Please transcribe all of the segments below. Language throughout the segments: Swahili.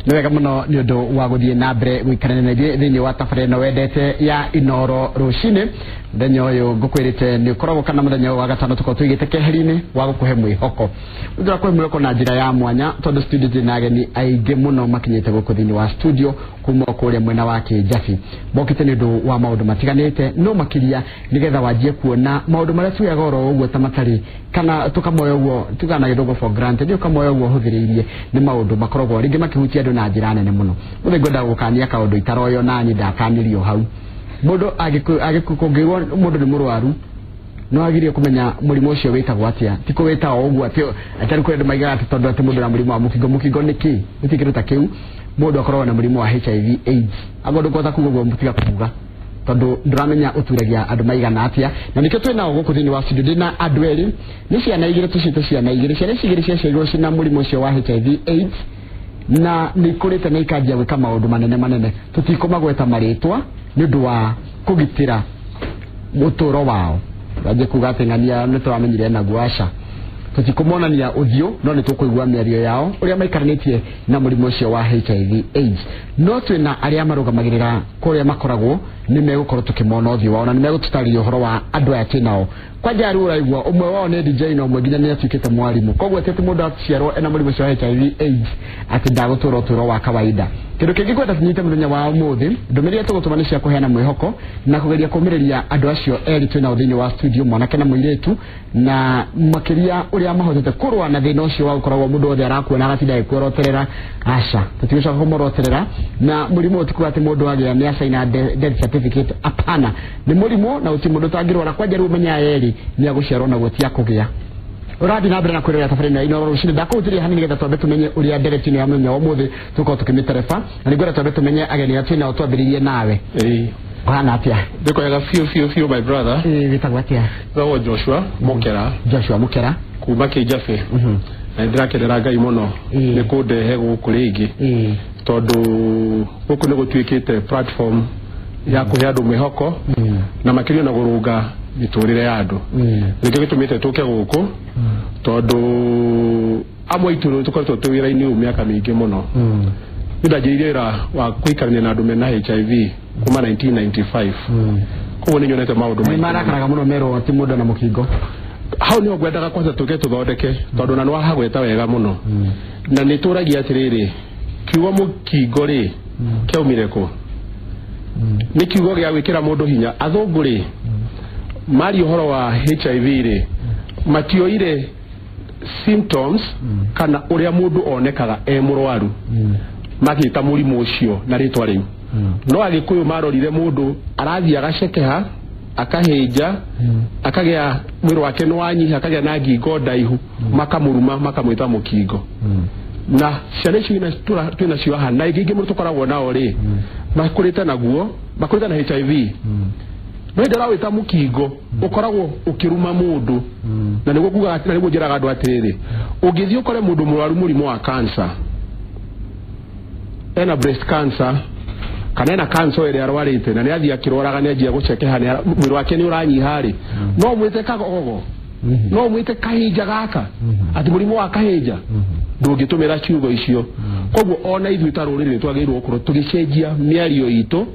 Nĩ wega mũno nĩ ũndũ wa gũthiĩ na mbere gũikarania na ithuĩ thĩinĩ wa tabarĩra ĩno wendete ya Inooro rũcinĩ. Mũthenya ũyũ ngũkwĩrĩte nĩ ũkoragwo kana mũthenya wa gatano tũkorwo tũigĩte keheri-inĩ wa gũkũhe mwĩhoko. Nĩndĩra kũhe mwĩhoko na njĩra ya mwanya tondũ studio ndĩna ageni aingĩ mũno makinyĩte gũkũ thĩinĩ wa studio kuma kũrĩa mwena wa Kĩjabi. Mokĩte nĩ ũndũ wa maũndũ matiganĩte no makĩria nĩgetha wanjie kuona maũndũ marĩa tuoyaga oro ũguo ta matarĩ kana tukamoya ũguo tuganagĩrwo go for granted nĩ ukamoya ũguo hũthĩrĩirie nĩ maũndũ makoragwo rĩngĩ makĩhutia andũ na njĩra nene mũno. Mũthenya ngwenda gũkania kaũndũ itaroyo nani ndakanirio hau. Mũndũ agĩkũngĩrwo mũndũ nĩ mũrwaru no agirie kumenya mũrimũ ũcio wĩtagwo atĩa ti kũwĩta o ũguo atĩ kwenda maiga atĩ tondũ atĩ mũndũ na mũrimũ wa mũkingo nĩkĩ gũtikĩrĩ ta kĩu mũndũ akoragwo na mũrimũ wa HIV AIDS agondo kwata kuga ũguo mũtiga kuga tondũ ndũramenya ũturagia andũ maigana atĩa na nĩkĩo twĩnao gũkũ thĩinĩ wa studio ndĩna andũ erĩ nĩ ciana igĩrĩ tũcite ciana igĩrĩ ciaciarirwo cina mũrimũ ũcio wa HIV AIDS na nĩ kũrĩte na ikanjia gwĩka maũndũ manene tũtikũmagweta marĩtwa nĩ ũndũ wa kũgitĩra ũtũũro wao. Waje kuga atĩ ng'ania nĩ tũramenyire naguo aca tũtikũmonania ũthiũ no nĩ tũkũigua mĩario yao ũrĩa maikaranĩtie na mũrimũ ũcio wa HIV AIDS. No twĩna arĩa marũgamagĩrĩra kũrĩa makoragwo nĩ megũkorwo tũkĩmona ũthiũ wao na nĩ megũtũtarĩria ũhoro wa andũ aya twĩnao. Kwanja rĩu ũraigua ũmwe wao nĩ DJ na ũmwe nginya nĩ atuĩkĩte mwarimũ koguo atĩ mũndũ aciarwo ena mũrimũ ũcio wa HIV AIDS atĩ ndagũtũũra ũtũũro wa kawaida. Kĩndũ kĩngĩ kwenda tunyite mũthenya wa ũmũthĩ ndũmĩrĩria tũgũtũma nĩ cia kũheana mwĩhoko na kũgeria kũmĩrĩria andũ acio erĩ twĩnao thĩinĩ wa studio mwanake na mũirĩtu na makĩria ũrĩa mahotete kũrũa na thĩna ũcio wa gũkoragwo mũndũ wothe arakuona agatinda agĩkwĩroterera aca tũtigũcoka kũmũroterera na mũrimũ ũtikuga atĩ mũndũ agĩa nĩ acaina death certificate apana nĩ mũrimũ na ũti mũndũ tangĩrwara kwanja rĩu menya erĩ nĩ agũciarwo na gũtia kũgĩa. Ũrathi na mbere na kwĩrĩra tabarĩra ya Inooro rũcinĩ ndakũhutirie hanini nĩgetha twambe tũmenye ũrĩa nderekti-inĩ ya mũthenya wa ũmũthĩ tũkorwo tũkĩmĩtereba na nĩngwenda twambe tũmenye ageni atĩ nao twambĩrĩirie nawe. Ũhana atĩa? Ndĩkwega fiũ my brother. Wĩtagwo atĩa? Ndĩragwo Joshua Mukera. Joshua Mukera kuma Kĩjabi. Na ndĩrakenera Ngai mũno nĩ kũndehe gũkũ rĩngĩ tondũ gũkũ nĩ gũtuĩkĩte platform ya kũhe andũ mwĩhoko na makĩria na gũrũnga mĩtũrĩre ya andũ. Nĩkĩo gĩtũmĩte tũke gũkũ tondũ amwe itũ tũkoretwo twĩ wĩra-inĩ ũyũ mĩaka mĩingĩ mũno. Nĩndanjĩrĩire wĩra wa gũikarania na andũ mena HIV kuma 1995. Koguo nĩ nyonete maũndũ maingĩ. Marakaraga mũno merwo atĩ mũndũ na mũkingo. Hau nĩho ngwendaga kwanza tũke tũthondeke tondũ na nĩwahagweta wega mũno. Na nĩtũragia atĩrĩrĩ kiugo mũkingo rĩ kĩaumire kũ? Nĩ kiugo gĩa gwĩkĩra mũndũ hinya. Athũngũ rĩ mari ũhoro wa HIV rĩ matioire symptoms kana ũrĩa mũndũ onekaga mũrwaru magĩta mũrimũ ũcio na rĩtwa rĩu. No Agĩkũyũ marorire mũndũ arathiĩ agacekeha akahĩnja akagĩa mwĩrĩ wake nĩ wanyiha akagĩa na ngingo ndaihu makamũruma makamwĩta mũkingo. Na ciana icio twĩna cio haha na ingĩ mũndũ tũkoragwo nao rĩ makũrĩte naguo makũrĩte na HIV. No ndĩrawĩta mũkingo ũkoragwo ũkĩruma mũndũ na nĩguo kuga atĩ nĩguo njĩraga andũ atĩrĩ ũngĩthiĩ ũkore mũndũ mũrwaru mũrimũ wa cancer ena breast cancer kana ena cancer ĩrĩa arwarĩte na nĩathiĩ akĩrwaraga nĩanjia gũcekeha mwĩrĩ wake nĩ ũranyiha rĩ no mwĩte kagogo no mwĩte kahĩnja gaka atĩ mũrimũ wa kahĩnja ndũngĩtũmĩra ciugo icio. Koguo ona ithuĩ ta rũrĩrĩ twagĩrĩirwo gũkorwo tũgĩcenjia mĩario itũ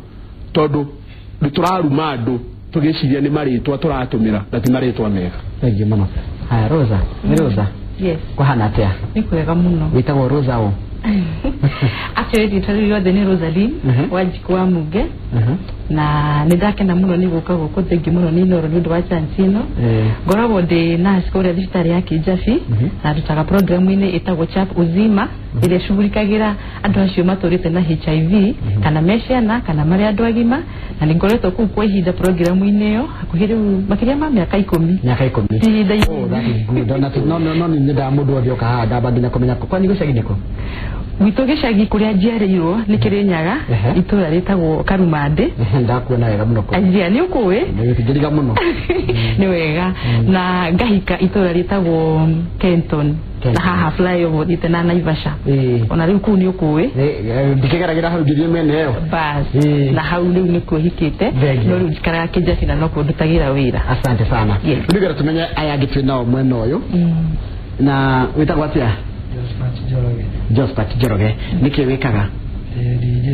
tondũ tũraruma andũ tũgĩciria nĩ marĩtwa tũratũmĩra na ti marĩtwa mega. Thank you mama. Haya Rosa, ni Rosa. Yes. Kuhana atĩa? Nĩ kwega mũno. Wĩtagwo Rosa o? Actually tari yothe nĩ Rosaline Wanjiku wa Muge na nĩndakena mũno nĩ gũka gũkũ thengi mũno nĩ Inooro nĩ ũndũ wa chance ĩno. Ngoragwo ndĩ nurse kũrĩa thibitarĩ ya Kĩjabi na ndutaga programu-inĩ ĩtagwo Chap Uzima ĩrĩa ĩcugurikagĩra andũ acio matũrĩte na HIV kana me ciana kana marĩ andũ agima na nĩngoretwo kũu kwa ihinda programu-inĩ ĩyo hakuhĩ rĩu makĩria ma mĩaka 10. Mĩaka 10. Ihinda oh that is good. No nĩ nda mũndũ wothe oka haha ndamba nginya kũmenya kwani gĩcagi nĩkũ? Gwitũ gĩcagi kũrĩa njiarĩirwo nĩ Kĩrĩnyaga itũũra rĩtagwo Karumande. Ndakuona wega mũno kũ. Anjia nĩ ũkũĩ? Nĩgĩtigĩriga mũno. Nĩ wega na ngahika itũũra rĩtagwo Kenton na haha flyover ite na Naivasha. Ona rĩu kũu nĩ ũkũĩ? Ndikĩgeragĩra hau ngĩthiĩ mene ĩyo. Bas na hau rĩu nĩkuo hikĩte no rĩu njikaraga Kĩjabi na no kuo ndutagĩra wĩra. Asante sana. Nĩgetha tũmenye aya angĩ twĩ nao mwena ũyũ na wĩtagwo atĩa? Josephat Njoroge niki wikaga DJ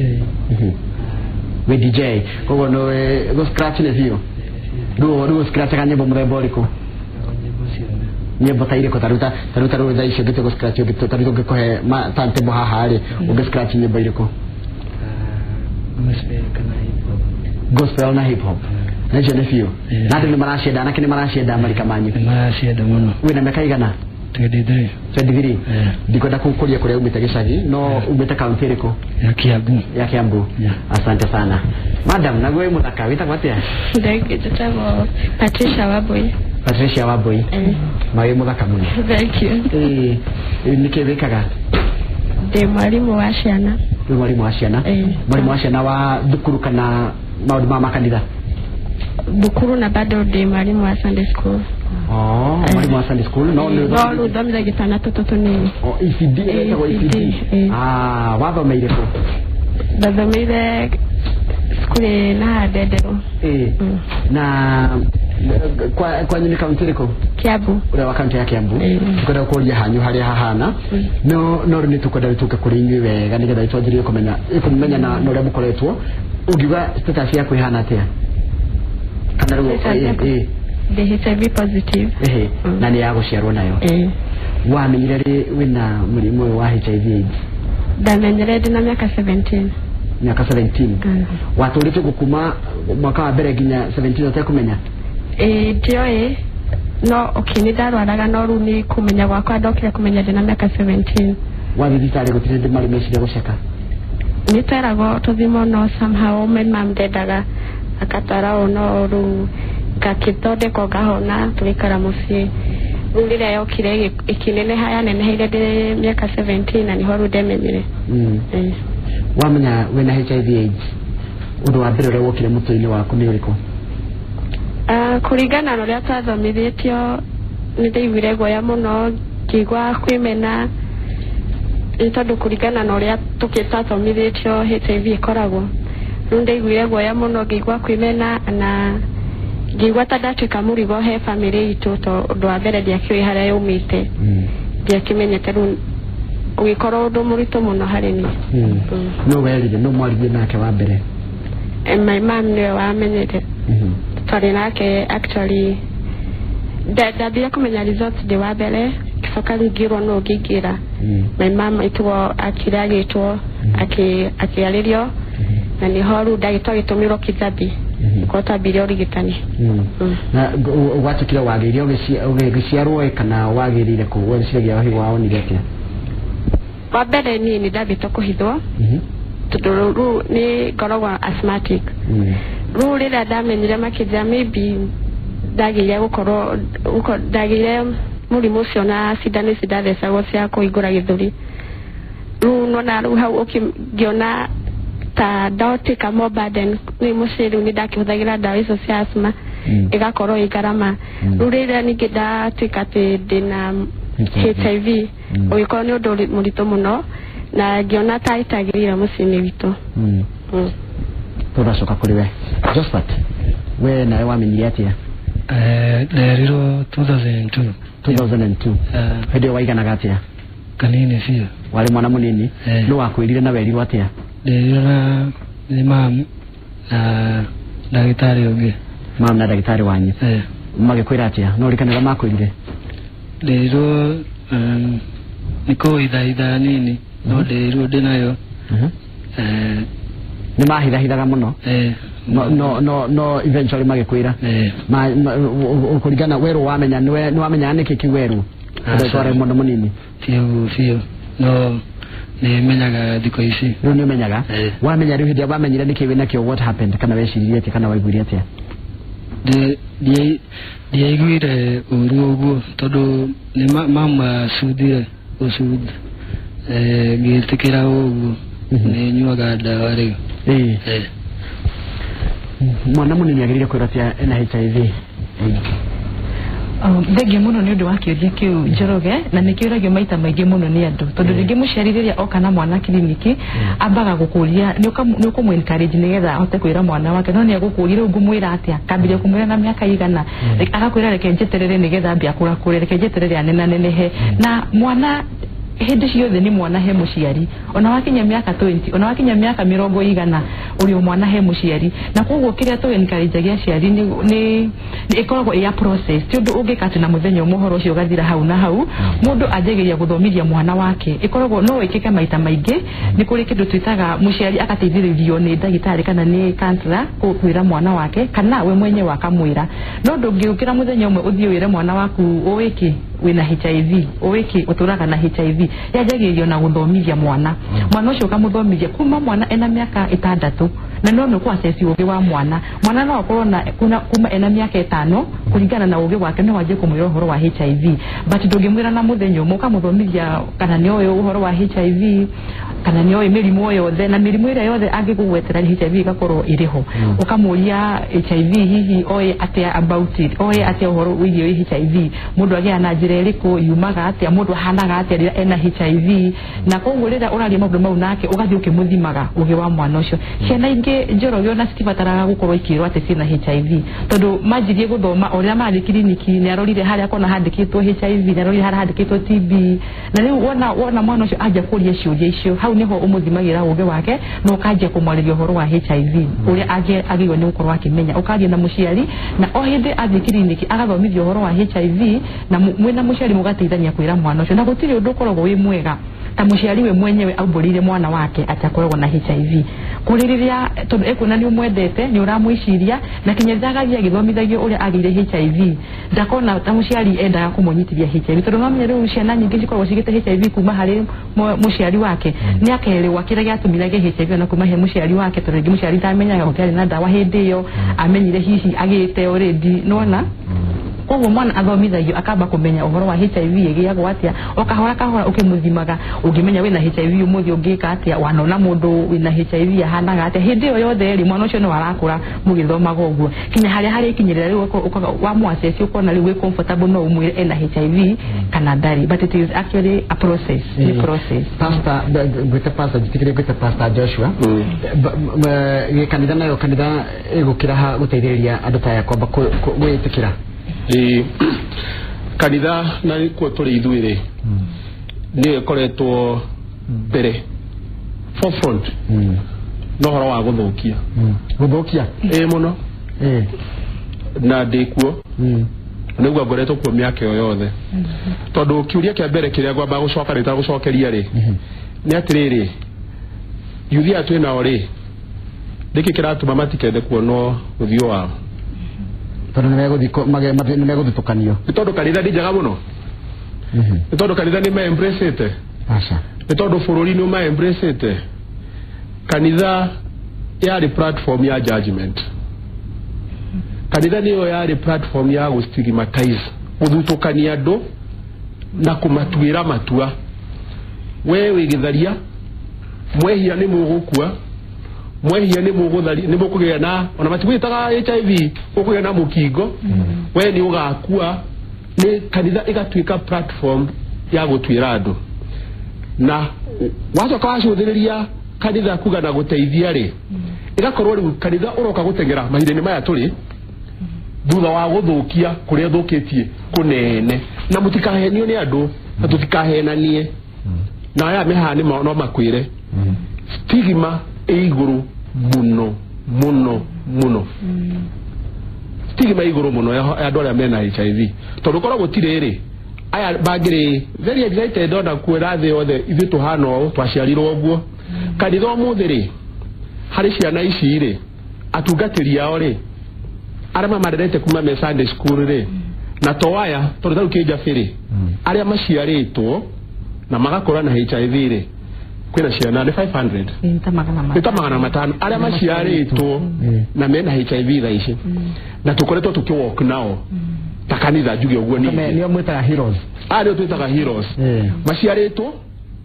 we DJ kogo no go scratch ne vio do scratch ka nyimbo mrembo liko nyimbo taire ko taruta ro dai shege go scratch yo taruta ko he ma tante bo haare go scratch nyimbo liko gospel na hip hop na jene fio na de marasheda na kini marasheda Amerika manyu marasheda muno we na meka igana 23 diko da kukulia kule umete gishagi no umete county riko ya Kiambu asante sana madam na wewe mutaka wita kwatia ndege tutabo Patricia Waboi mawe mutaka muno thank you nikebekaga de mwalimu wa ciana mwalimu wa ciana wa thukuru kana maundu ma makanitha thukuru na bado de mwalimu wa Sunday school mwalimu wa Sunday school no thomira gitana toto nini ECD wathomeire ko bathomeire skule na dedero na kwa nyini county riko Kiambu ule wa county ya Kiambu tukoda kuria hanyu hari hahana no ni tukoda tuke kuri inywe wega nigetha itwajirie kumenya na no ria mukoretwo ugiwa status yako ihana atia kana ro the HIV positive na ni yago ciarwo nayo wamenyire ri wina murimu wa HIV ndamenyire ndina miaka 17 waturite gukuma mwaka wa mbere nginya 17 utakumenya tioe no okini darwaraga no runi kumenya gwakwa ndokire kumenya ndina miaka 17 wathitari gutire ndi mari mecire guceka niterago tuthimo no somehow men mam dedaga akatara ono ru kakitode ko gahona tulikara musi rulire yokire ikinene haya nene hile de miaka 17 na niho rudemenyire wamenya wena HIV AIDS undu wa mbere wokire mutuini waku ni uriko kurigana no ria twathomithitio nithaiguire guoya muno ngigwa kwimena tondu kurigana no ria tukitathomithitio HIV ikoragwo nithaiguire guoya muno ngigwa kwimena na ngigwa tandatuika murigo he family itu tondu wa mbere ndiakioi haria yumite ndiakimenyete ru ugikorwo undu muritu muno hari ni no werire no mwarithie nake wa mbere my mom niwe wamenyete twari nake actually ndathire kumenya results de wa mbere kicoka ngirwo no ngingira my mom itwo akiragitwo akiaririo na niho ru ndagitwo gitumirwo Kijabi ko tabirio rigitani na watukire wagirio giciarwo kana wagirire ku weciragia wahi wao ni gete wa mbere ni ndabito kuhithwo tondu ru ni ngoragwa asthmatic ru rira ndamenyire makija maybe ndagire gukorwo ndagire murimu ucio na cindano cidathecagwo cia kuhingura githuri ru nona ru hau ukingiona ta dautika more burden ni musiri ni ndakihuthagira ndawa icio cia asthma igakorwo igarama ru rira ningi ndatuika ati ndina HIV ugikorwo ni undu muritu muno na ngiona ta itagirira mucini witu turacoka kuri we Josephat we nawe wamenyire atia nderirwo 2002 hedi waiganaga atia kanini cio wari mwana munini no wakwirire na werirwo atia nderirwo na ni mam na ndagitari ungi mam na ndagitari wanyu magikwira atia no rikanira makwirire nderirwo niko ithaitha nini no nderirwo ndinayo ni mahithahithaga muno no eventually magikwira kurigana weru wamenya ni wamenya niki kiweru ndotware muno munini fio no ni menyaga diko ici no ni menyaga wamenya riu hindi wamenyire niki wina kio what happened kana weciririe ati kana waiguire ati de iguire urugo tondu ni mama sudire usud gitikira ugu ni nyuaga dawa riu mwana munini agirire kwiratia ena HIV ndege muno ni undu wa kiuria kiu Njoroge na nikiuragio maita maingi muno ni andu tondu ringi muciaririria oka na mwana kliniki ambaga gukuria ni ukumwe encourage nigetha ahote kwira mwana wake no ni agukurire ngumwira atia kambire kumwira na miaka igana agakwira reke njeterere nigetha ambia kura kure reke njeterere anena nenehe na mwana hindi ciothe ni mwana he muciari ona wakinya miaka 20 ona wakinya miaka 100 uri mwana he muciari na koguo kiria to encourage gia ciari ni ikoragwo ya process ti undu ungikati na muthenya umuhoro ucio gathira hau na hau mundu ajegeria guthomithia mwana wake ikoragwo no wikike maita maingi ni kuri kindu twitaga muciari akateithiririo ni ndagitari kana ni counselor kwira mwana wake kana we mwenye wakamwira no ndungiukira muthenya umwe uthie wire mwana waku uwiki wina HIV uwiki uturaga na HIV yajagirio na guthomithia mwana ucio kamuthomithia kuma mwana ena miaka 6 na no kwa assess uge wa mwana no akorwo na kuma ena miaka 5 kuringana na uge wake no waje kumwira uhoro wa HIV but ndungimwira na muthenya umwe kamuthomithia kana ni uyu uhoro wa HIV kana ni uyu mirimu yothe na mirimu ira yothe angigugwetera HIV gakorwo iriho ukamuria HIV hihi oye atia about it oye atia uhoro wigio HIV mundu agia na njira iriku yumaga atia mundu hanaga atia ena HIV na koguo rira uraria maundu mau nake ugathii ukimuthimaga uge wa mwana ucio ciana ingi njorogio na citibataraga gukorwo ikirwo ati cina HIV tondu manjirie guthoma oria mari kiliniki ni arorire haria kona handikitwo HIV ni arorire haria handikitwo TB na riu wona mwana ucio aja kuria ciuria icio hau niho umuthimagira uge wake no kaje kumwariria uhoro wa HIV uria agirwo ni gukorwo akimenya ukaria na muciari na o hindi athi kiliniki agathomithio uhoro wa HIV na mwena muciari mugateithania kwira mwana ucio na gutiri undu koragwo wi mwega ta muciari we mwenyewe aumbũrire mwana wake atakoragwo na HIV kuririria tondu ekuna ni umwendete ni uramwiciria na kinyethagagia githomithagio uria agire HIV ndakona ta muciari endaga kumunyitithia HIV tondu no menyeru ciana nyingi cikoragwo cigite HIV kuma hari muciari wake ni akerewa kira giatumiraga HIV na kuma he muciari wake tondu ngi muciari ndamenyaga gutiari na ndawa hindi iyo amenyire hihi agite already nona koguo mwana athomithagio akamba kumenya uhoro wa HIV igiagwo atia okahora ukimuthimaga ungimenya wina HIV umuthi ungika atia wanona mundu wina HIV ahanaga atia hindi yo yothe ri mwana ucio no arakura mugithomaga uguo kinya hari kinyirira riu wa muassess ukona riu we comfortable no umwire ena HIV kana ndari but it is actually a process pastor gwita pastor Joshua kanitha nayo kanitha igukira ha guteithĩrĩria andu ta yakwamba gwitikira kanitha na ko turi ithuire ni koretwo mbere forefront no horo wa guthukia muno na ndikuo niguo ngoretwo kuo miaka yothe tondu kiuria kia mbere kiria ngwamba gucoka rita gucokeria ri ni atiriri yuthi atwe na ori ndiki kiratuma matikende kuono uthio wao tondu nimeguthukanio tondu kanitha ndi njega muno tondu kanitha ni ma embrace ite acha tondu bururi ni ma embrace ite kanitha yari platform ya judgment kanitha niyo yari platform ya gustigmatize guthutukania andu na kumatwira matua we wigitharia mwehia ni mugukua mwehia ni muguthari ni mukugea na ona matigwitaga HIV ukugea na mukingo we ni ugakua ni kanitha igatwika platform ya gutwira andu na wacoka wacuthiriria kanitha kuga na guteithia ri igakorwo ri kanitha uroka gutengera mahinda ni maya turi thutha wa guthukia kuria thukitie kunene na mutikahenio ni andu na tutikahenanie na aya mehani no makwire stigma iguru muno stigma iguru muno ya andu aria mena HIV tondu koragwo tiriri aya bangiri very excited ona kwira thi othe ithu tuhana o twaciarirwo guo kanitha muthiri hari ciana ici ri atungatiri ao ri arama marerete kuma me Sunday school ri na toaya tondu thau kija firi aria maciaritwo na magakora na HIV ri kwina ciana ni 500 nitamagana matano aria maciaritwo na mena HIV thaici na tukoretwo tukiwalk nao takanitha njuge uguo ni mwitaga heroes ndio twitaga heroes maciaritwo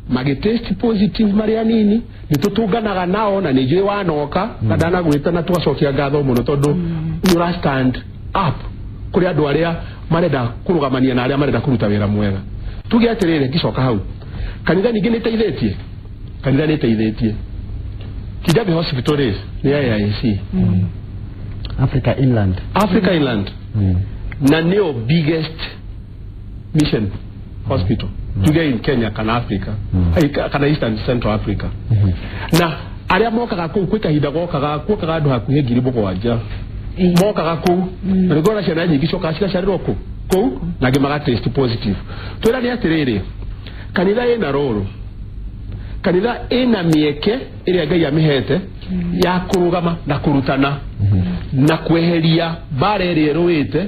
magitest positive maria nini nitutunganaga nao na nije wanoka na ndanagwita na twacokia ngatho muno tondu you stand up kuri andu aria marenda kurugamania na aria marenda kuruta wira mwega tuge atirire ngicoka hau kanitha ningi niteithĩtie kanitha niteithĩtie Kijabe hospital ni AIC Africa Inland na neo biggest mission hospital tuge in Kenya kana Africa kana Eastern Central Africa na aria mokaga ku kwikahinda gokaga kuokaga andu hakuhe ngiri mũgwanja mokaga ku na ngora ciana nyingi coka cigacarirwo ku na ngimaga test positive twira ni atiriri kanitha ina roro kanitha ina mieke iria Ngai amihete ya kurugama na kurutana na kweheria bare iri ruite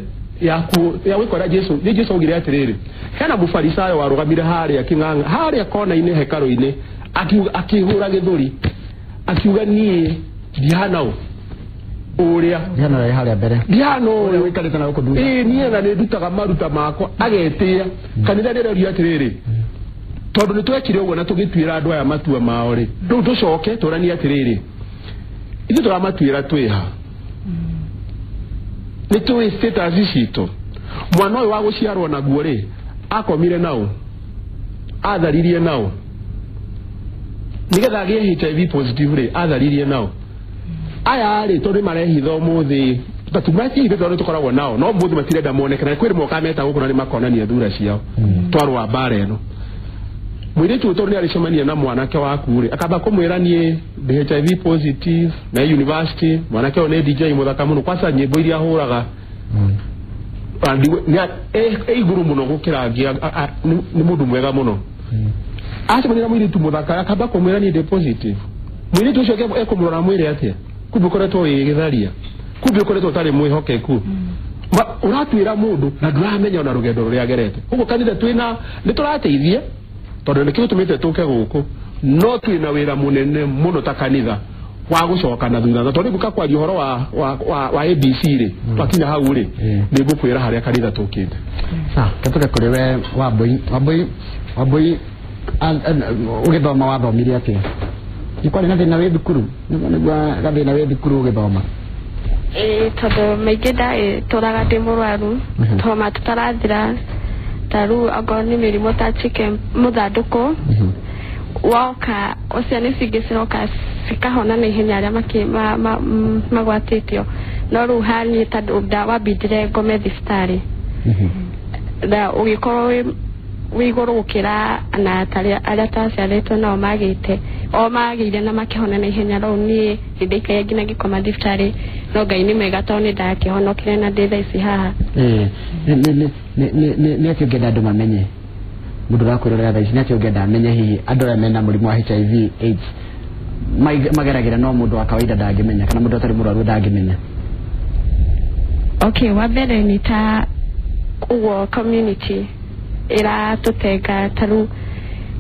ya wikora Jesu ni Jesu ugire atiriri hena mufarisayo warugamire haria kinganga haria kona ine hekaru-ine akihura githuri akiuga nie dihanao uria dihanao ya haria mbere dihanao uria wikarite na uko ndunga nie na ni ndutaga maruta mako agetia kanitha rero ria atiriri tondu ni twekire uguo na tugitwira andu aya matua mao ri ndu tucoke turani atiriri ithu turamatuira twiha ni tuwi status cito mwana uyu wa guciarwo naguo ri akomire nao atharirie nao nigetha agie HIV positive ri atharirie nao aya ri tondu marehitho muthi tatumati ile tondu tukoragwo nao no muthi matirenda monekana kwiri moka meta guku na ni makonania thura ciao twarwa bare no mwiritu utori alicemania na mwanake waku ri akaba kumwira nie HIV positive na university mwanake one DJ muthaka muno kwasa nyimbo iria huraga andi ni iguru muno gukira ngia ni mundu mwega muno acemania na mwiritu muthaka akaba kumwira nie positive mwiritu ucio ekumurora mwiri atia kumbe koretwo igitharia kumbe koretwo tari mwihokeku uratwira mundu na nduramenya ona rugendo ruria agerete uguo kanitha twina ni turateithie tondu ni kitu tumite tuke guku no twina wira munene muno ta kanitha wa gucoka na thutha tondu guka kwa uhoro wa ABC ri twakinya hau ri ni gukwira haria kanitha tukite katuke kuri we waboi ugithoma wathomire atia ikwari na thina we thukuru nigwa gathina we thukuru ugithoma tondu maingi ndai turaga ndi murwaru toma tutarathira taru agoni mirimo ta chicken muthanduku woka ociani cingiciroka cikahona na ihenya aria magwatitio no riu hani tondu wambindire ngome thibitari na ugikorwo wi iguru gukira na aria taciaritwo nao magire na makihona na ihenya riu nie ndikaye ngina ngikoma thibitari no Ngai ni mwega tondu ni ndakihonokire na ndi thaa ici haha ni atio ngenda andu mamenye mundu rakwirorera thaa ici ni atio ngenda amenye hihi andu aya mena murimu wa HIV AIDS mageragira no mundu wa kawaida ndangimenya kana mundu atari murwaru ndangimenya okay wa mbere ni ta uguo community ira tutenga taru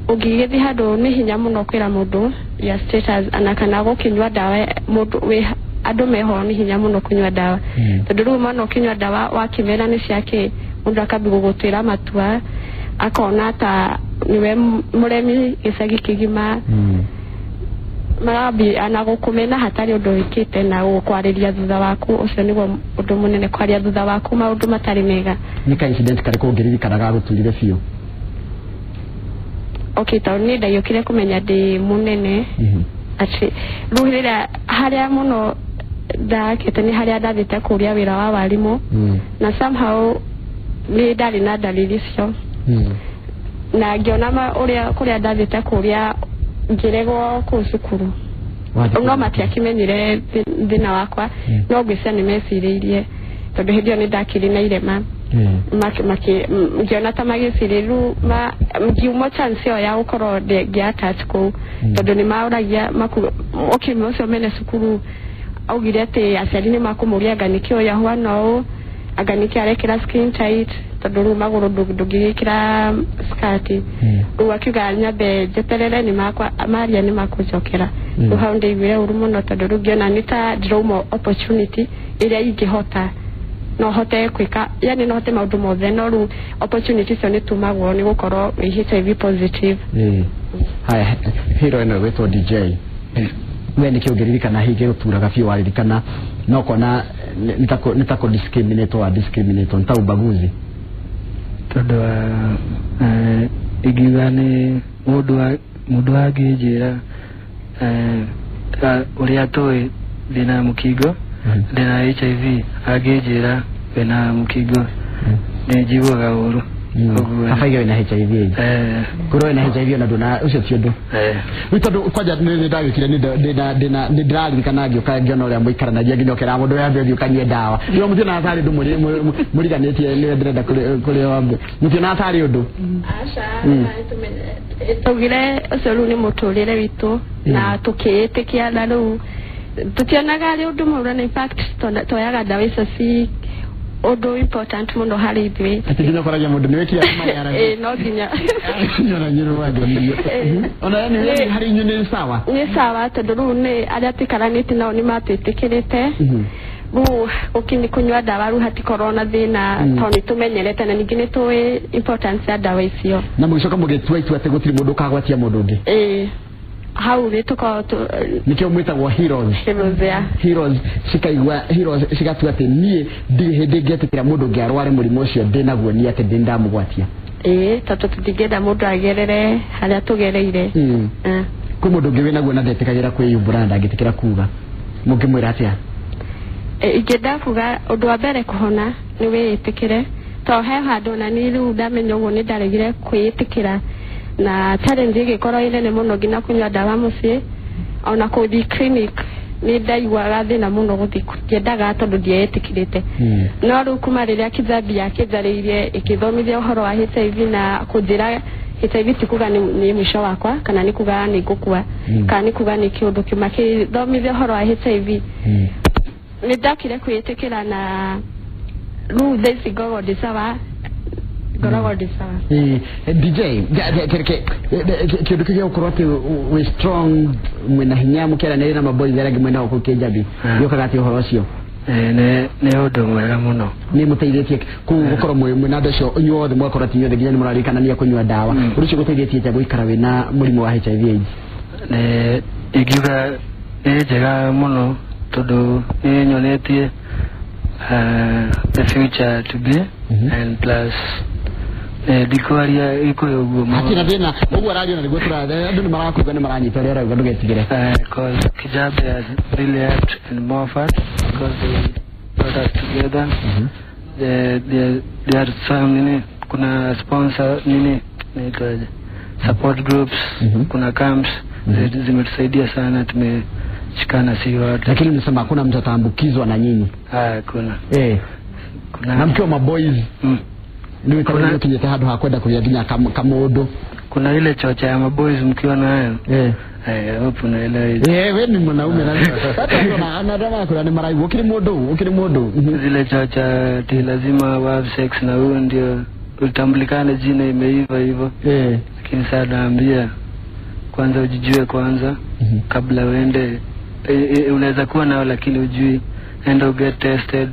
ugigithi handu ni hinya muno kwira mundu ya status ana kana gukinywa dawa mundu we andu meho ni hinya muno kunywa dawa tondu riu mano kinywa dawa wakimera ni ciake mundu akabi gugutwira matua akona ta niwe muremi gicagi kigima marabi anagukumena hatari undu wikite na gukwariria thutha waku ucio niguo undu munene kwaria thutha waku maundu matari mega ni ka incident kari kungiririkanaga guturire biu okay tondu ni ndayukire kumenya ndi munene ati ruhirira haria muno ndakete ni haria ndathite kuria wira wa warimu na somehow ni ndari na dalili cio na ngiona uria kuria ndathite kuria ngiregwo ku cukuru no matiakimenyire thina wakwa no ngwĩcia nĩ mecirĩirie tondu hindi ni ndakiri na irema ngiona ta magĩcirĩru ngiuma chance ya gukorwo ngiatach kũu tondu ni maũragia okime ũcio mene cukuru augire ati aciari ni makumũria nganiki ũyũ ahwana ũũ aganiki arekĩra skin tight tondu rĩu magũrũ ndũngĩgĩkĩra skati rĩu akiuga nyambe njeterere ni makwa maria ni makunjokera rĩu hau ndaiguire ũru mũno tondu rĩu ngiona nĩ ta ndĩrauma opportunity ĩrĩa ingĩhota no hote kwika yani no hote maundu mothe no ru opportunity cio ni tumagwo ni gukorwo wi HIV positive haya hero eno wetwo DJ we ni kiungiririkana hige guturaga biu waririkana no kona nitako discriminate wa discriminate nta ubaguzi tondu igiga ni mundu angijira uria toi thina mukingo thina HIV angijira wena mukingo ni njiguaga uru afaiga na HIV kuro na HIV na dona ucio ti undu witondu kwaja ni ndagikire ni drug kana gyo ka gyo ria muikaranagia nginya kera mundu yambe thio kanyie dawa ndio muthi na athari ndu muriganitie ni ndenda kuri wambe muthi na athari undu tugire ucio ni muturire witu na tukiyitikia na ru tutionaga ri undu mura na impact toyaga dawa icio ci undu important muno hari ithui ati nginya koragia mundu niwekira mayara no nginya nyona nyiru wadu ona ni hari nyune sawa ni sawa tondu ru ni aria tikaranite nao ni matitikirite ukini kunywa dawa ru hati corona thina toni tumenyerete na ningine tuwe importance ya dawa icio na mugicoka mugetwa ati gutiri mundu kagwatia mundu ungi how they took out nikio mwitagwo heroes sikaigwa heroes sigatua ati nie ndi getekira mundu ngiarware murimo ucio ndinaguo ni ati ndindamugwatia tatu tutigenda mundu agerere haria tugereire ku mundu ngiwe naguo na ndetikagira kwiyumbura ndagitikira kuga mungimwira atia igenda kuga undu wa mbere kuhona ni wiyitikire to he handu na ni ru ndamenya uguo ni ndaregire kwiyitikira na challenge igikoro inene muno ngina kunywa dawa muci ona kuthi clinic ni ndaigwaga thina muno guthi ngendaga tondu ndietikirite no ru kuma riria kithambi yakijaririe ikithomithia uhoro wa HIV na kunjira HIV tikuga ni mwisho wakwa kana ni kuga ni gukua kana ni kuga ni kiundu kimakithomithia uhoro wa HIV ni ndakire kwitikira na ru thesi gogo disawa gorogo disawa DJ kereke kidu kije ukuroti we strong mwena hinyamu kera na maboys yarage mwena okukejabi yokagati horocio ne odo mwera muno ni muteiretie gukoro mwena docio nyuothe mwakorati nyuothe ginya ni murarikana ni akunywa dawa urucio guteiretie ja guikara we na murimo wa HIV AIDS igiga njega muno todo nyonetie the future to be and plus dikwaria iko yogo hakina tena ugo radio na ligotira andu ni marakuga ni maranyita rero ugo ndugetigire because Kijabe has really helped in Moffat because they brought us together they are some kuna sponsor support groups kuna camps zimetusaidia sana tumeshikana si watu lakini mnasema hakuna mtu ataambukizwa na nyinyi kuna kuna na mkiwa maboys ni kuna kinyete hado hakwenda kuyaginya kamodo kuna ile chocha ya maboys mkiwa nayo hapo na ile wewe ni mwanaume na hata anadama kuna ni marai ukiri modo zile chocha ti lazima have sex na huyo ndio utambulikane jina imeiva hivyo lakini sasa naambia kwanza ujijue kwanza kabla uende unaweza kuwa nao lakini ujui enda get tested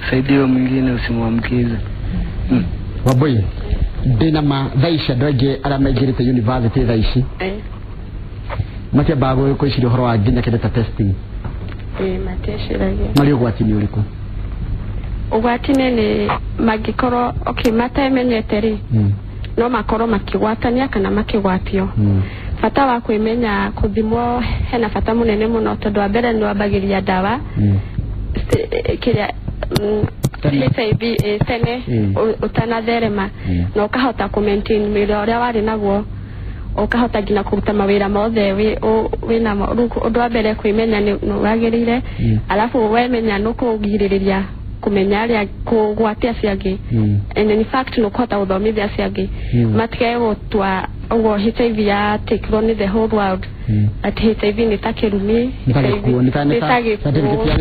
saidia mwingine usimwamkize waboy dinama dhaisha doge aramegirite university dhaishi matia bago ko shiri horo aginya kideta testing mateshirage mali ugwatini uliko ugwatini ni magikoro mata emenyeteri no makoro makigwatania kana makigwatio fata wa kwimenya kuthimwo hena fata munene muno tondu wa mbere ni wabagiria dawa kiria HIV tene utanatherema na ukahota kumaintain mwili uria wari naguo ukahota gina kuruta mawira mothe wina undu wa mbere kwimenya ni wagirire alafu wemenya no kugiririria kumenya aria kugwatia ciangi and in fact no kuhota guthomithia ciangi matikae gutwa ugo HIV ya take on the whole world at HIV ni takirumi ni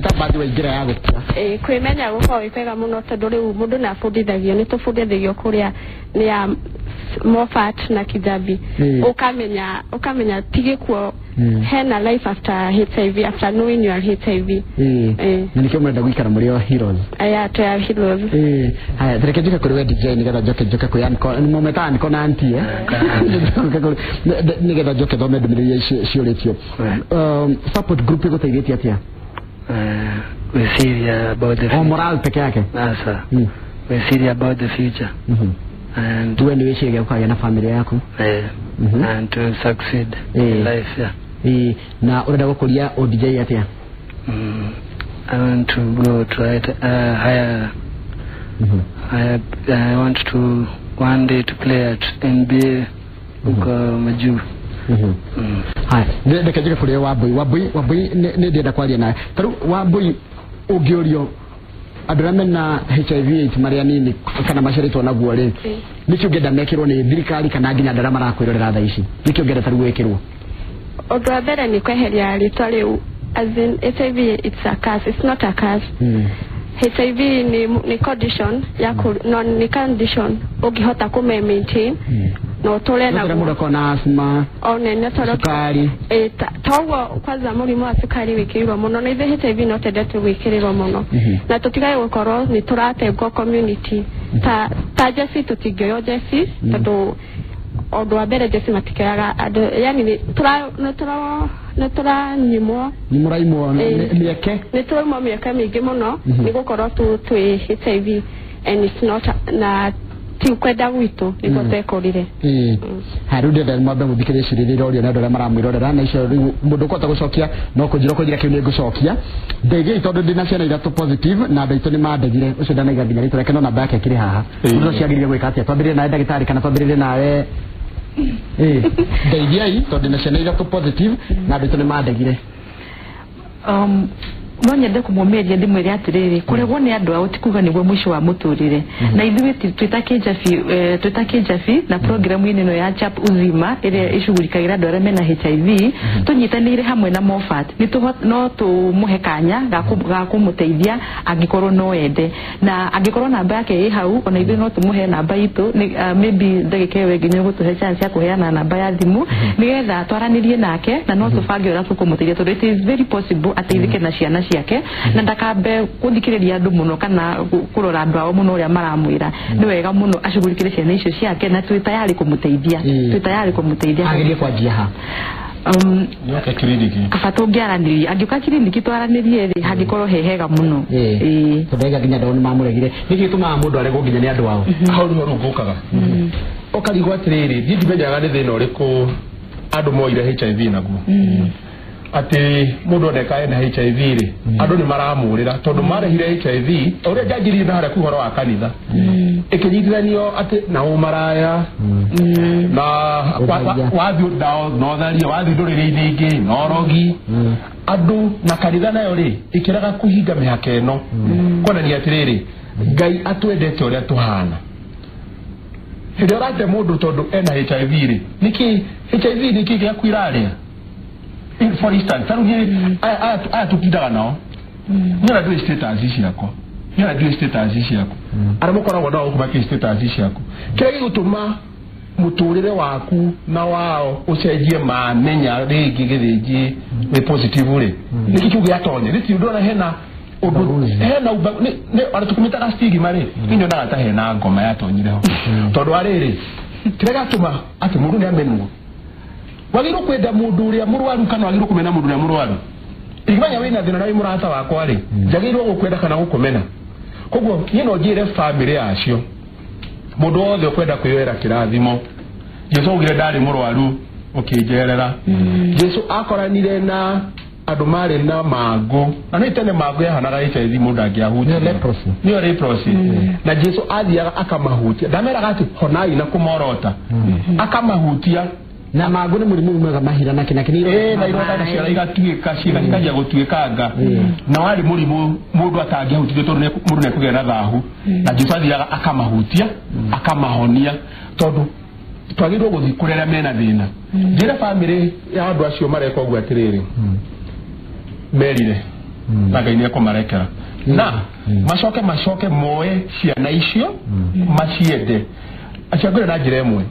tabadi wa igira ya gutwa kwimenya guko ipega muno tondu riu mundu na fundithagio ni tufundithagio kuria ni ya Moffat na Kijabi ukamenya tigikuo hena life after HIV after knowing you are HIV ni kio mwenda gwikara muri o heroes to have heroes haya turekeje kuri we DJ ni gada joke ku yan ko ni mometani ko na anti ni gada joke do medumiri shioretio support group iko taigeti atia we serious about the future. Moral peke yake sasa we serious about the future and do any wish yako na familia yako and to succeed in life na urenda gukuria ODJ atia I want to go to higher I want to one day to play at NBA huko majuu. Hai, ndeke jike kule Wambui ne ndenda kwaria naye. Taru Wambui ugiorio andurame na HIV maria nini kana masharito naguo ri. Niki ungenda mekirwo ni thirikari kana nginya ndarama rakwirorera tha ici. Niki ungenda taru wekirwo. Odo abere ni kweheria ritwa riu, as in HIV it's a curse, it's not a curse. HIV ni condition ya no ni condition ukihota ku maintain no tole na muda kona asma one ne tolo sukari tawo kwanza murimu wa sukari wikirwa muno na ithe HIV no tendete wikirwa muno na tutigaye gukoro ni turate go community ta jesi tutigyo jesi tatu odo abere jesi matikaga yani ni tura nyimo ni muraimo mieke ni tura mo mieke mingi muno ni gukoro tu HIV and it's not na ti kwenda witu niko tekorire harude da mabe mubikire shirire ori na dole maramwirorera na icio mundu kota gucokia no kujira kujira kiu ni gucokia ndege itondo dina ciana ithatu positive na ndaito ni mandegire ucio ndana nginya ritwa keno na back kiri haha ndio ciagirire gwika atia twambirire na ndagitari kana twambirire nawe ndege ai tondu na ciana ithatu positive na ndaito ni mandegire no nyende kumumeria ndimwire atiriri kuregwo ni andu ao tikuga niguo mwisho wa muturire na ithuĩ twitakinjafi na programu ino ya chap uzima ire ishugurikagira andu aria mena HIV tunyitanire hamwe na Moffat no tumuhe kanya ga kumuteithia angikorwo no ende na angikorwo namba yake ĩ hau ona ithuĩ no tumuhe namba itu maybe ndagika ĩyo nginya gutuhe chance ya kuheana namba ya thimu nigetha twaranirie nake na no tubange ũrĩa tũkũmũteithia tondũ it is very possible ateithike na ciana yake na ndakabe kuthikiriria andu muno kana kurora andu ao muno uria maramwira ni wega muno ashugurikire ciana icio ciake na twi tayari kumuteithia agirie kwa jiha yoka kliniki kafato ngiaranirie angioka kliniki twaranirie ri hangikorwo hehega muno tondega nginya ndoni mamuregire niki tuma mundu arego nginya ni andu ao hau ni rungukaga okarigwa atiriri ndimenyaga ni thina uriku andu moire HIV naguo ati mundu oneka ena HIV ri andu ni maramurira tondu marehire HIV uria jajiri na hara kuhoro wa kanitha ikinyitithanio ati na umaraya na wathi ndao no tharia wathi nduriri ingi no rogi andu na kanitha nayo ri ikiraga kuhinga mihaka eno kona ni atiriri Ngai atwendete uria tuhana hĩndĩ ũrate mũndũ tondu ena HIV ri niki HIV niki gĩa kwiraria for instance taruhi aya tukidaga nao nyara do status ciako nyara do status ciako ara mukoragwo nao kumaki status ciako kile gituma muturire waku na wao ucenjie mamenya ringi githiji ni positive ri niki kiugi atonye niti ndona hena ne ara tukumita stigma ri kinyo na ata hena ngoma yatonyire ho tondu ariri kile gatuma ati mundu ni amenwo wagiru kwenda mundu uria murwaru kana wagiru kumena mundu uria murwaru igimanya wina thina na murata wakwa ri jagirwo gukwenda kana gukumena koguo yino ngire family yacio mundu wothe ukwenda kwiyera kirathimo Jesu ugire ndari murwaru ukijerera Jesu akoranire na andu mari na mago na ni tene mago yahanaga HIV mundu angiahutia leprosy na Jesu athiaga akamahutia ndameraga ati honai na kumorota akamahutia na mago ni murimu mwega mahira na kinakini na ironda na ciara igatuika ciira ikaja gutuikanga na wali murimu mundu atangiahutia tondu mundu nekugera thahu na Jesu athiaga akamahutia akamahonia tondu twagirwo guthikurera mena thina njira family ya andu acio mareka ogwa atiriri merire Ngai ni akumarekera na macoke moe ciana icio maciende aciagore na njira imwe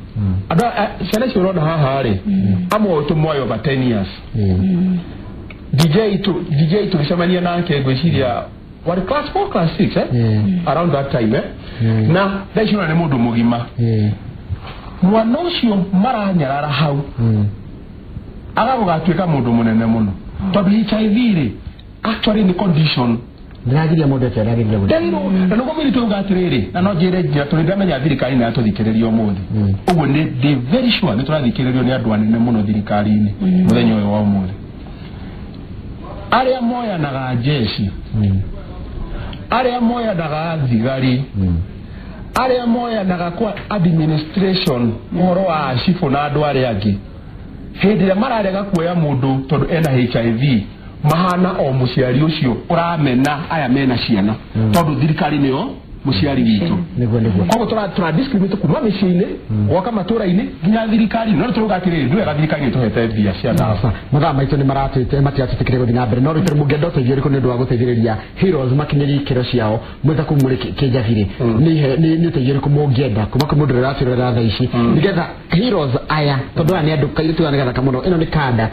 andu ciana icio urona haha ri amwe tu moyo over 10 years DJ tulicemania nake ngwiciria wari class 4 class 6 around that time na ndaicira ni mundu mugima mwana ucio maranyarara hau agagatuika mundu munene muno tondu HIV ri actually ni condition ndagiria mundu ete ndagiria gudu na nugo miri tu gatiriri na no jire njira tu ndamenya thirikari na tuthikiririo umuthi uguo ni very sure ni turathikiririo ni andu anene muno thirikari-ini muthenya uyu wa umuthi aria moya naga jeshi aria moya naga thigari aria moya nagakwa administration moro wa shifo na andu aria angi hindi ya mararega kuoya mundu tondu ena HIV mahana o muciari ucio uramena aya mena ciana tondu thirikari niyo muciari witu kogo tura discriminate kuma micine waka matura-ini nginya thirikari no turugatire ndu era thirikari tuhete mbia cia dafa mathaa maitũ nĩ maratwĩte matiatĩkĩre gũthiĩ na mbere no rĩu mũngĩenda ũteithio ũrĩkũ nĩ ũndũ wa gũteithĩrĩria heroes makinyĩrie ikĩro ciao mwĩta kumũrĩ kĩnjathirĩ nĩ ũteithio ũrĩkũ mũngĩenda kuma kwĩ mũndũ ũrĩa ũratwĩrora thaa ici nĩgetha heroes aya tondũ aya nĩ andũ kairĩtu aya nĩgetha mũno ĩno nĩ kanda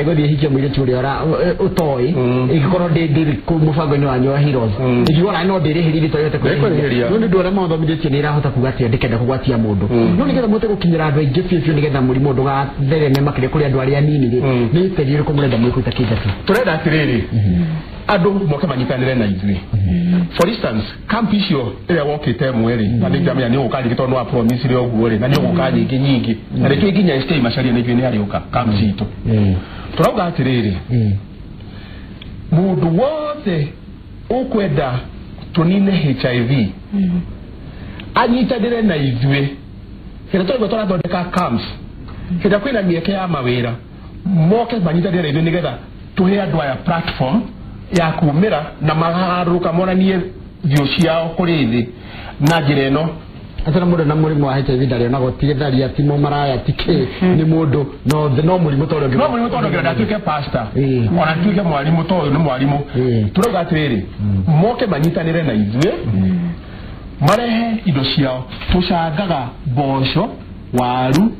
ĩgũthiĩ hikia mũirĩtu ũrĩa ũtoĩ ĩngĩkorwo ndĩrĩ mũbango-inĩ wanyu wa heroes ĩngiuga no ndĩrĩhĩrithie toyote no nĩ ndwara maũndũ mithĩtie nĩ irahota kuga atĩ ndĩkenda kũgwatia mũndũ no nĩgetha mũte gũkinyĩra andũ aingĩ biũ nĩgetha mũrimũ ndũgathereme makĩria kũrĩ andũ arĩa anini nĩ ũteithio ũrĩkũ mũrenda mwĩkũta kĩnjatu turenda atĩrĩrĩ andũ moke manyitanĩre na ithuĩ for instance camp icio ĩrĩa wokĩte mweri na nĩ jamia nĩ ũgũka tondũ wa promise rĩ ũguo rĩ na nĩ ũgũka nyingĩ na rĩtũ nginya stay macaria nĩ ithuĩ nĩ arĩũka camp citũ turauga atĩrĩrĩ mũndũ wothe ũkwenda tunine HIV anyitanĩre na ithuĩ hĩndĩ tũrathondeka camps hĩndĩ kwĩna mĩeke ya mawĩra moke manyitanĩre na ithuĩ nĩgetha tũhe andũ aya platform ya kumĩra na magarũrũka monanie thio ciao kũrĩ thĩ na njĩra ĩno atana mũndũ na mũrimũ wa HIV ndarĩonagwo tigitharia timo maraya tikĩ nĩ mũndũ no mũrimũ tondũ no mũrimũ tondũ ngĩenda atuĩke pastor ona atuĩke mwarimũ tondũ nĩ mwarimũ turauga atĩrĩrĩ moke manyitanĩre na ithuĩ marehe indo ciao tũcangaga mboco waru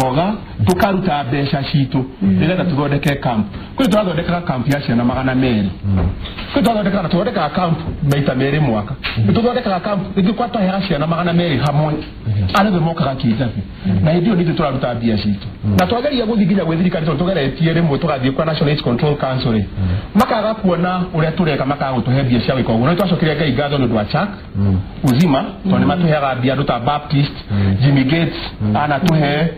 boga tukaruta mbeca citũ nĩgetha tũthondeke camp kwĩ tũrathondeka camp ya ciana 200 kwĩ tũrathondeka camp maita merĩ mwaka tũthondeka camp rĩngĩ kwa tũheaga ciana 200 hamwe arĩwe mokaga kĩnjabi na hĩndĩ ĩyo nĩthuĩ tũraruta mbia citũ na twageria gũthiĩ nginya gwĩ thirikari tondũ tũgeretie rĩmwe tũgathiĩ kwa National AIDS Control Council makaga kuona ũrĩa tũreka makaga gũtũhe mbia cia gwĩka ũguo no twacokire Ngai ngatho nĩ ũndũ wa CHAK uzima tondũ nĩ matũheaga mbia andũ ta Baptist Jimmy Gates anatũhe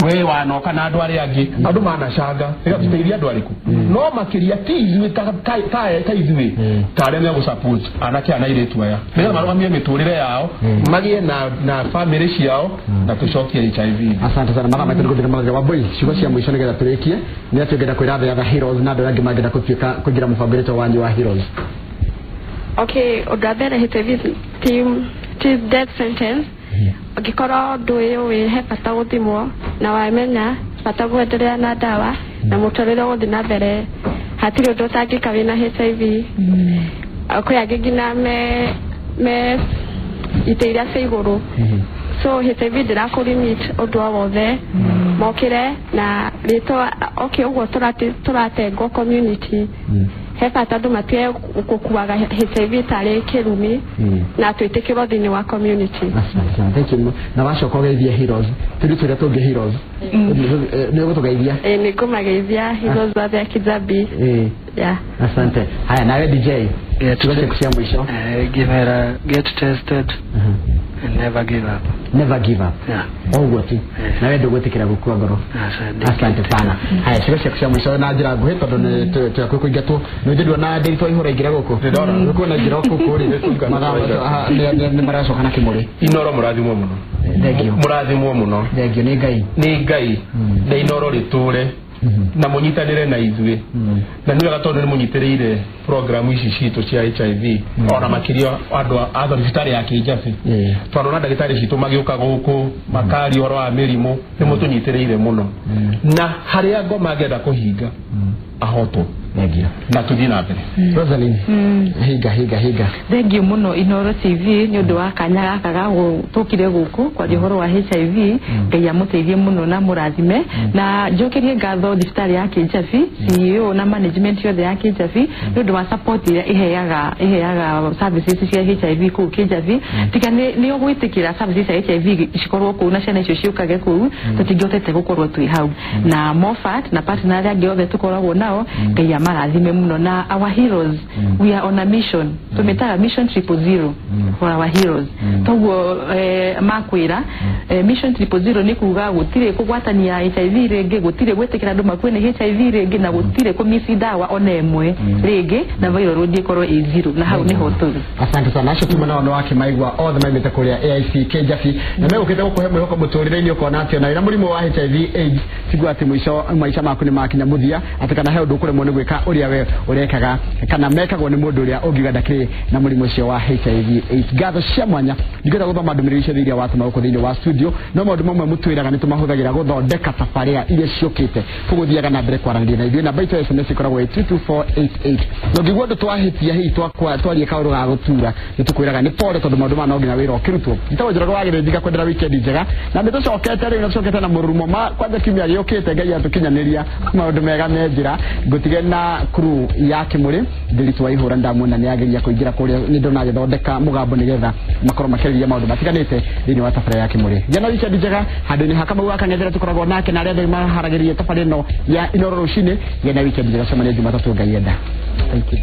we wanoka na andũ arĩa angĩ andũ manacanga ĩgatũteithia andũ arĩkũ no makĩria ti ithuĩ ta ithuĩ ta arĩa megũsupport anake ana airĩtu aya nĩgetha marũgamie mĩtũrĩre yao magĩe na family ciao na tũcokie HIV. Asante sana mathaa maitũ nĩgũthira magega wambui ciugo cia mũico nĩgetha tũrĩkie nĩ atĩ ũngĩenda kwĩra the heroes na andũ angĩ mangĩenda kũingĩra mũbango witũ wanyu wa heroes. Okay, ũndũ wa mbere HIV ti death sentence ũngĩkorwo ndũ ũyũ wĩhe bata gũthimwo na wamenya bata gwenderea na ndawa na mũtũrĩre gũthiĩ na mbere hatirĩ ũndũ ũtangĩka wĩna HIV kwĩ angĩ nginya me itĩ iria cia igũrũ so HIV ndĩrakũlimit ũndũ o wothe mokĩre na rĩtwa ũguo tũratengwo community he bata andũ matige gũkuaga HIV tarĩ kĩrumi na twĩtĩkĩrwo thĩinĩ wa community. Thank you. Na wacoka ũgeithia heroes tũrĩa tũngĩ heroes nĩ ũgũtũgeithia? Nĩ ngũmageithia heroes othe a Kijabi. Asante. Haya nawe DJ tuweze kusia mwisho. Give her a get tested and never give up. Never give up. Ũguo tu nawe ndũgwĩtĩkĩra gũkua ngoro. Asante sana. Haya tuweze kusia mwisho na njĩra nguhĩ tondũ nĩ tũrakũi kũingatwo nĩ ndĩrwo na ndĩrito ihũra ingĩra gũkũ gũkũ na njĩra gũkũ rĩ mathaa nĩ maracoka na kĩmũrĩ Inoro mũrathimwo mũno mũrathimwo mũno thengio nĩ Ngai na Inoro rĩtũre na mũnyitanĩre na ithuĩ na nĩ wega tondũ nĩ mũnyitĩrĩire program ici citũ cia HIV ona makĩria andũ a thibitarĩ ya Kĩnjabi tondũ na ndagĩtarĩ citũ magĩũka gũkũ makari ũhoro wa mĩrimũ nĩ mũtũnyitĩrĩire mũno na harĩa ngo mangĩenda kũhinga ahotwo na tũthiĩ na mbere. Rosaline higa thengio mũno Inoro TV nĩ ũndũ wa kanya gaka ga gũtũkire gũkũ kwa ũhoro wa HIV Ngai amũteithie mũno na mũrathime na njokerie ngatho thibitarĩ ya Kĩnjabi CEO na management yothe ya Kĩnjabi nĩ ũndũ wa support iria iheaga services cia HIV kũu Kĩnjabi tika nĩ ũgwĩtĩkĩra services cia HIV cikorwo kũu na ciana icio ciũkage kũu tũtingĩhotete gũkorwo twĩ hau na Moffat na partner arĩa angĩ othe tũkoragwo nao Ngai marathime muno na our heroes we are on a mission tumetaga mission 000 for our heroes toguo makwira mission 000 ni kuga gutire kugwatania HIV rege gutire gwetekera andu makwene HIV rege na gutire kumisi dawa onemwe rege na vairo rodi korwo E0 na hau ni hotu. Asante sana acho tumana ono wake maigwa othe maimete kuria AIC Kejafi na megukite gukuhe mwihoko muturire-ini ukona atio na ira murimu wa HIV AIDS sigwa ati mwisho maisha maku ni makinya muthia atakana he undu kuremwo ni gwika uria we urekaga kana mekagwo ni mundu uria ungiga ndakiri na murimu ucio wa HIV AIDS. Gatho cia mwanya ndigeta guthoma ndumiriri icio thiria watu mauko thiini wa studio no maundu mamwe mutwiraga ni tumahuthagira guthondeka tafaria iria ciukite tuguthiaga na mbere kwaranĩria na ithuĩ na baito SMS ikoragwo 22488 no ngigwo ndu twahitia hii twarie kauru ga gutura nitukwiraga ni pole tondu maundu ma no nginya wira okirutwo itawo njira rwagire ndiga kwendera weekend njega na nitucokete riu nitucokete na murumo ma kwanza kimya giukite ngai atukinyaniria maundu mega menjira ngutige na crew ya Kimuri ndiritwa ihura ndamuna ni ageria kuingira kuria ni ndona githondeka mugambo nigetha makoro makiriria maundu matiganite thini wa tafara ya Kimuri jana weekend njega handuni hakama waka ngethera tukoragwo nake na aria maharagirie tafara ino ya Inoro Rucini jana weekend njega cemania Jumatatu ngai enda. Thank you.